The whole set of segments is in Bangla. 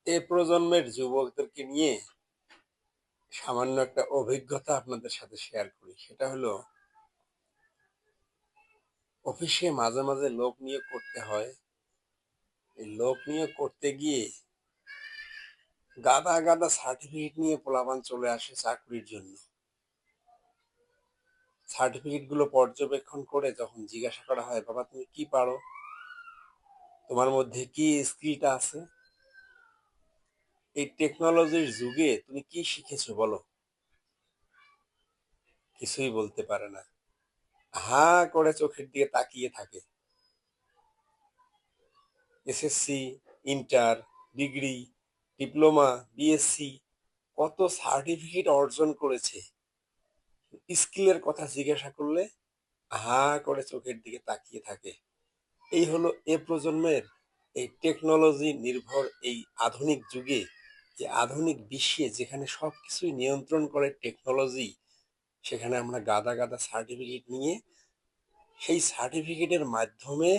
এ প্রজন্মের যুবকদেরকে নিয়ে সামান্য একটা অভিজ্ঞতা আপনাদের সাথে শেয়ার করি। সেটা হলো, অফিসে মাঝে মাঝে লোক নিয়োগ করতে হয়। এই লোক নিয়োগ করতে গিয়ে গাদা গাদা সার্টিফিকেট নিয়ে পোলাপান চলে আসে চাকরির জন্য। সার্টিফিকেট গুলো পর্যবেক্ষণ করে যখন জিজ্ঞাসা করা হয়, বাবা তুমি কি পারো, তোমার মধ্যে কি স্কিলটা আছে, এই টেকনোলজির যুগে তুমি কি শিখেছো বলো, কিছুই বলতে পারে না। হা করে চোখের দিকে তাকিয়ে থাকে। SSC, inter, degree, diploma, BSc, কত সার্টিফিকেট অর্জন করেছে, স্কিলের কথা জিজ্ঞাসা করলে হা করে চোখের দিকে তাকিয়ে থাকে। এই হলো এ প্রজন্মের এই টেকনোলজি নির্ভর এই আধুনিক যুগে, যে আধুনিক বিশ্বে যেখানে সবকিছুই নিয়ন্ত্রণ করে টেকনোলজি, সেখানে আমরা গাদা গাদা সার্টিফিকেট নিয়ে সেই সার্টিফিকেটের মাধ্যমে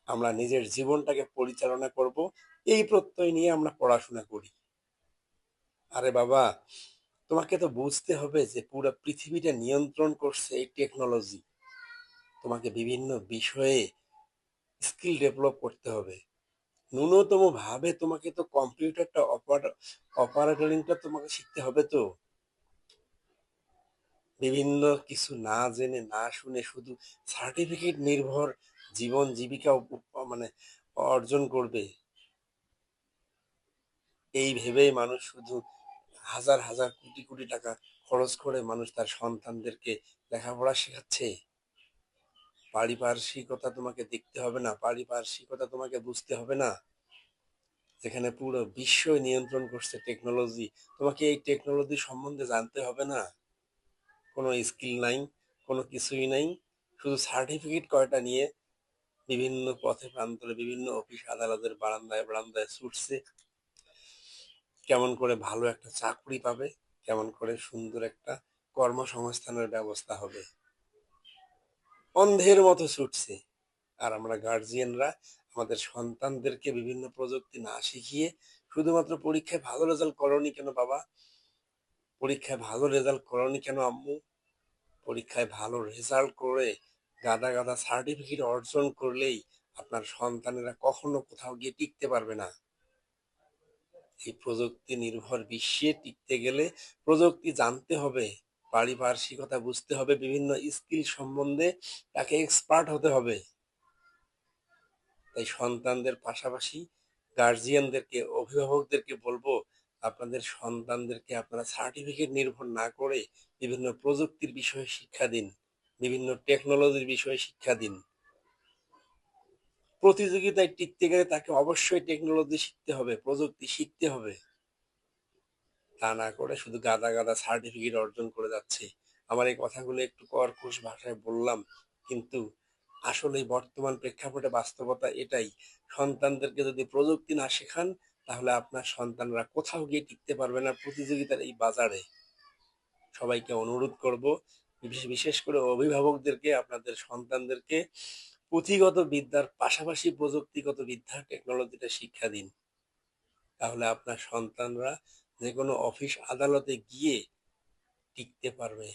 আমরা নিজের জীবনটাকে পরিচালনা করব, এই প্রত্যয় নিয়ে আমরা পড়াশোনা করি। আরে বাবা, তোমাকে তো বুঝতে হবে যে পুরো পৃথিবীটা নিয়ন্ত্রণ করছে এই টেকনোলজি। তোমাকে বিভিন্ন বিষয়ে স্কিল ডেভেলপ করতে হবে। ন্যূনতম ভাবে তোমাকে তো কম্পিউটারটা অপারেটরিংটা তোমাকে শিখতে হবে। তো বিভিন্ন কিছু না জেনে না শুনে শুধু সার্টিফিকেট নির্ভর জীবন জীবিকা মানে অর্জন করবে, এই ভেবেই মানুষ শুধু হাজার হাজার কোটি কোটি টাকা খরচ করে মানুষ তার সন্তানদেরকে লেখাপড়া শেখাচ্ছে। পারিপার্শ্বিকতা তোমাকে দেখতে হবে না, পারিপার্শ্বিকতা তোমাকে বুঝতে হবে না। যেখানে পুরো বিশ্ব নিয়ন্ত্রণ করছে টেকনোলজি, তোমাকে এই টেকনোলজি সম্বন্ধে জানতে হবে না। কোনো স্কিল নাই, কোনো কিছুই নাই, শুধু সার্টিফিকেট কয়টা নিয়ে বিভিন্ন পথে প্রান্তরে বিভিন্ন অফিস আদালতের বারান্দায় বারান্দায় ছুটছে। কেমন করে ভালো একটা চাকরি পাবে, কেমন করে সুন্দর একটা কর্মসংস্থানের ব্যবস্থা হবে, অন্ধের মতো ছুটছে। আর আমরা গার্জিয়ানরা আমাদের সন্তানদেরকে বিভিন্ন প্রযুক্তি না শিখিয়ে শুধুমাত্র পরীক্ষায় ভালো রেজাল্ট করনি কেন বাবা, পরীক্ষায় ভালো রেজাল্ট করনি কেন আম্মু, পরীক্ষায় ভালো রেজাল্ট করে গাদা গাদা সার্টিফিকেট অর্জন করলেই আপনার সন্তানেরা কখনো কোথাও গিয়ে টিকতে পারবে না। এই প্রযুক্তি নির্ভর বিশ্বে টিকতে গেলে প্রযুক্তি জানতে হবে, পারিপার্শ্বিকতা বুঝতে হবে, বিভিন্ন স্কিল সম্বন্ধে তাকে এক্সপার্ট হতে হবে। তাই সন্তানদের পাশাপাশি গার্জিয়ানদেরকে, অভিভাবকদেরকে বলবো, আপনাদের সন্তানদেরকে আপনারা সার্টিফিকেট নির্ভর না করে বিভিন্ন প্রযুক্তির বিষয়ে শিক্ষা দিন, বিভিন্ন টেকনোলজির বিষয়ে শিক্ষা দিন। প্রতিযোগিতায় টিকতে গেলে তাকে অবশ্যই টেকনোলজি শিখতে হবে, প্রযুক্তি শিখতে হবে। তা না করে শুধু গাদা গাদা সার্টিফিকেট অর্জন করে যাচ্ছে। আমার এই কথাগুলো একটু কর্কশ ভাষায় বললাম, কিন্তু আসলে বর্তমান প্রেক্ষাপটে বাস্তবতা এটাই। সন্তানদেরকে যদি প্রযুক্তি না শেখান, তাহলে আপনার সন্তানরা কোথাও গিয়ে টিকতে পারবে না প্রতিযোগিতার এই বাজারে। সবাইকে অনুরোধ করব, বিশেষ করে অভিভাবকদেরকে আপনাদের সন্তানদেরকে পুঁথিগত বিদ্যার পাশাপাশি প্রযুক্তিগত বিদ্যা, টেকনোলজিটা শিক্ষা দিন। তাহলে আপনার সন্তানরা যে কোনো অফিস আদালতে গিয়ে টিকতে পারবে।